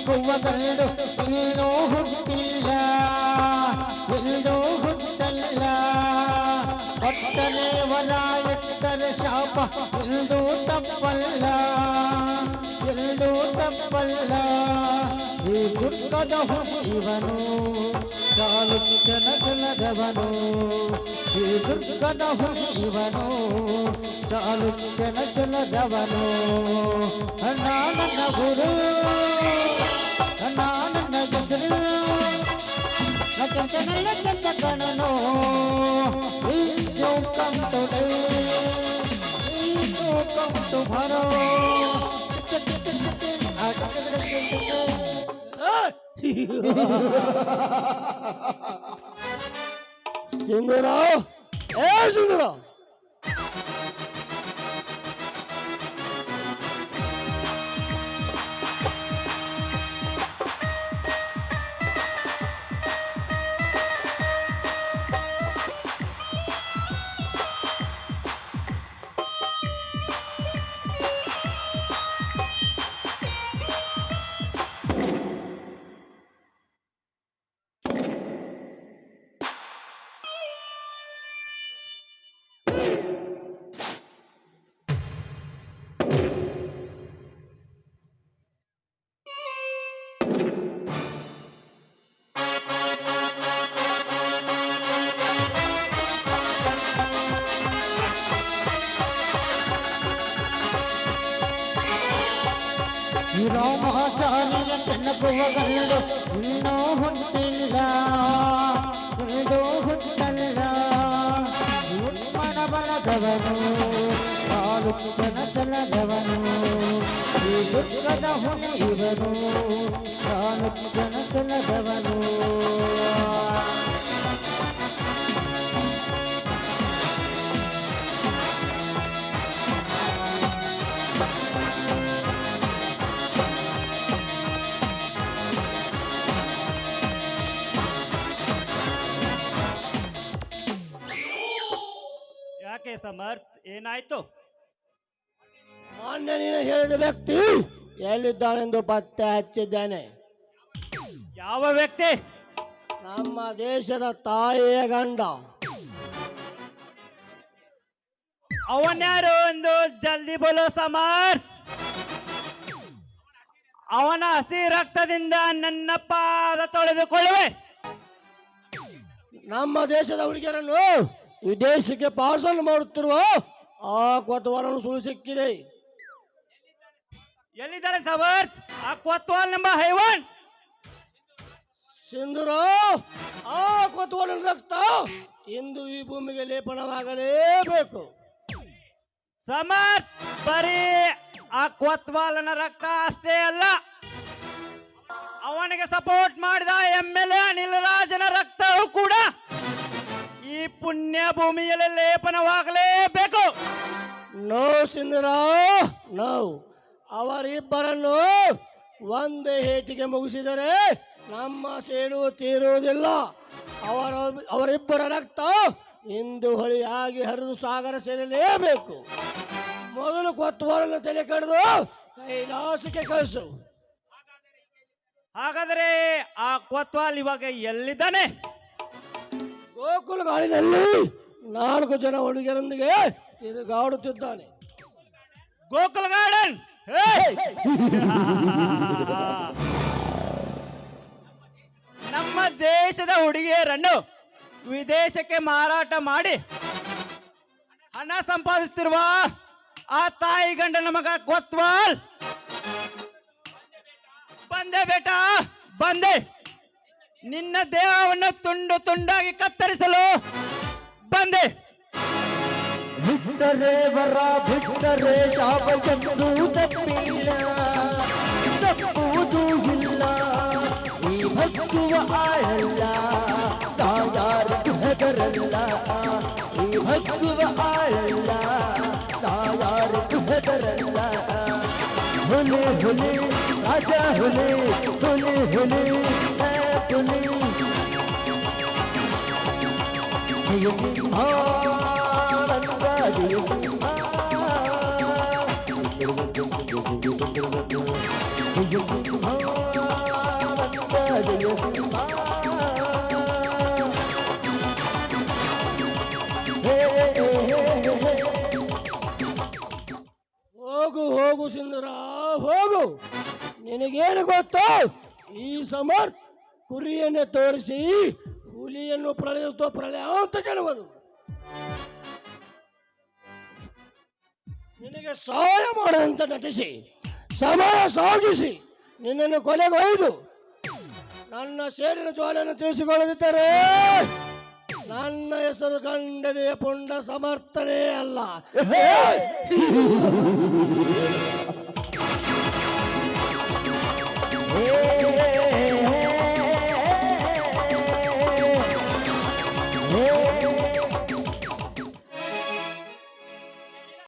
ನೆನಪುವ ಗಂಡು ಇನ್ನೂ ಹುಟ್ಟಿಲ್ಲ, ಎಲ್ಲೂ ಹುಟ್ಟಲ್ಲ. ಒಟ್ಟನೆ ವರ ಎಟ್ಟರೆ ಶಾಪ ಎಂದೂ ತಪ್ಪಲ್ಲ, ಎಂದೂ ತಪ್ಪಲ್ಲ. ಈ ದುರ್ಗದ ಹುಟ್ಟಿವನು ಚಾಲುಕ್ಯನ ಕುಲದವನು, ಈ ದುರ್ಗದ ಹುಟ್ಟಿವನು ಚಾಲುಕ್ಯನ ಕುಲದವನು. ನನ್ನ ಗುರು ನನ್ನ ಹೆಸರು ನಟನೆಲ್ಲ ಕೆಟ್ಟ ಕಣನು. come today, come tomorrow. Sundarao, Sundarao. Ramacharya ನೆನಪುವ ಗಂಡು ಇನ್ನೂ ಹುಟ್ಟಿಲ್ಲ, ಇನ್ನೂ ಹುಟ್ಟಲ್ಲ. ಉನ್ಮನ ಬಲದವನು ಚಾಲುಕ್ಯನ ಚಲದವನು, ಈ ದುರ್ಗದ ಹುಣಿ ಇವನು ಚಾಲುಕ್ಯನ ಚಲದವನು. ಯಾಕೆ ಸಮರ್ಥ್, ಏನಾಯ್ತು? ಮಾನ್ಯ ನೀನು ಹೇಳಿದ ವ್ಯಕ್ತಿ ಎಲ್ಲಿದ್ದಾನೆಂದು ಪತ್ತೆ ಹಚ್ಚಿದ್ದೇನೆ. ಯಾವ ವ್ಯಕ್ತಿ? ನಮ್ಮ ದೇಶದ ತಾಯಿಯ ಗಂಡ. ಅವನ್ಯಾರು ಎಂದು ಜಲ್ದಿ ಬೋಲೋ ಸಮರ್ಥ್. ಅವನ ಹಸಿ ರಕ್ತದಿಂದ ನನ್ನ ಪಾದ ತೊಳೆದುಕೊಳ್ಳುವೆ. ನಮ್ಮ ದೇಶದ ಹುಡುಗಿಯರನ್ನು ವಿದೇಶಕ್ಕೆ ಪಾರ್ಸಲ್ ಮಾಡುತ್ತಿರುವ ಆ ಕೊತ್ವಾಲನ್ನು ಸುಳ್ಳು ಸಿಕ್ಕಿದೆ. ಎಲ್ಲಿದ್ದಾರೆ ಸಮರ್ಥ್? ಆ ಕೊತ್ವಾಲ್ ಎಂಬ ಹೈವಾನ್ ಸಿಂಧೂರು, ಆ ಕೊತ್ವಾಲನ ರಕ್ತ ಇಂದು ಈ ಭೂಮಿಗೆ ಲೇಪನವಾಗಲೇಬೇಕು. ಸಮರ್ಥ್, ಬರೀ ಆ ಕೊತ್ವಾಲನ ರಕ್ತ ಅಷ್ಟೇ ಅಲ್ಲ, ಅವನಿಗೆ ಸಪೋರ್ಟ್ ಮಾಡಿದ MLA ಅನಿಲ್ ರಾಜನ ರಕ್ತವೂ ಕೂಡ ಈ ಪುಣ್ಯ ಭೂಮಿಯಲ್ಲಿ ಲೇಪನವಾಗಲೇಬೇಕು. No Sindhuru, no. ಅವರಿಬ್ಬರನ್ನು ಒಂದೇ ಏಟಿಗೆ ಮುಗಿಸಿದರೆ ನಮ್ಮ ಸೇಡು ತೀರುವುದಿಲ್ಲ. ಅವರಿಬ್ಬರ ರಕ್ತ ಇಂದು ಹೊಳಿಯಾಗಿ ಹರಿದು ಸಾಗರ ಸೇರಲೇಬೇಕು. ಮೊದಲು ಕೊತ್ವಾಲನ ತಲೆ ಕಡಿದು ಕೈಲಾಸಕ್ಕೆ ಕಳಿಸು. ಹಾಗಾದರೆ ಆ ಕೊತ್ವಾಲ್ ಇವಾಗ ಎಲ್ಲಿದ್ದಾನೆ? ಗೋಕುಲ ಗಾಡಿನಲ್ಲಿ 4 ಜನ ಹುಡುಗಿಯರೊಂದಿಗೆ ತಿರುಗಾಡುತ್ತಿದ್ದಾನೆ. ಗೋಕುಲ್ ಗಾರ್ಡನ್. ನಮ್ಮ ದೇಶದ ಹುಡುಗಿಯರನ್ನು ವಿದೇಶಕ್ಕೆ ಮಾರಾಟ ಮಾಡಿ ಹಣ ಸಂಪಾದಿಸುತ್ತಿರುವ ಆ ತಾಯಿ ಗಂಡನ ಮಗ ಕೊತ್ವಾಲ್ ಬಂದೆ ಬೇಟಾ, ಬಂದೆ. ನಿನ್ನ ದೇಹವನ್ನು ತುಂಡು ತುಂಡಾಗಿ ಕತ್ತರಿಸಲು ಬಂದೆ. ಬಿಟ್ಟರೆ ವರ ಬಿಟ್ಟರೆ ಶಾಪ ಎಂದೂ ತಪ್ಪಿಲ್ಲ, ತಪ್ಪುವುದೂ ಇಲ್ಲ. ಈ ಭಕ್ತುವ ಆಳಲ್ಲ, ತಾಯಾರು ಹೆದರಲ್ಲ. ಈ ಭಕ್ತುವ ಆಳಲ್ಲ, ತಾಯಾರು ಹೆದರಲ್ಲ. ಹುಲಿ ಹುಲಿ ರಾಜ ಹುಲಿ, ಹುಲಿ ಹುಲಿ ಹುಲಿ. ಜಯ ಸಿಂಹ ಬಂದ, ಜಯ ಸಿಂಹ. ಜಯ ಸಿಂಹ ಜಯ ಸಿಂಹ ಹೇ ಹೇ ಹೇ ಹೇ ಹೋಗು ಹೋಗು ಸಿಂಧೂರ ಹೋಗು. ನಿನಗೇನು ಗೊತ್ತು? ಈ ಸಮರ್ಥ್ ಕುರಿಯನ್ನು ತೋರಿಸಿ ಹುಲಿಯನ್ನು ಪ್ರಳಯ ಅಂತ ಕೆಲವುದು. ನಿನಗೆ ಸಹಾಯ ಮಾಡದಂತ ನಟಿಸಿ ಸಮಯ ಸಾಗಿಸಿ ನಿನ್ನನ್ನು ಕೊಲೆಗೆ ಒಯ್ದು ನನ್ನ ಸೇರಿನ ಜ್ವಾಲೆಯನ್ನು ತಿಳಿಸಿಕೊಳ್ಳದಿದ್ದರೆ ನನ್ನ ಹೆಸರು ಗಂಡದೆಯ ಪುಂಡ ಸಮರ್ಥನೇ ಅಲ್ಲ. ಹೇ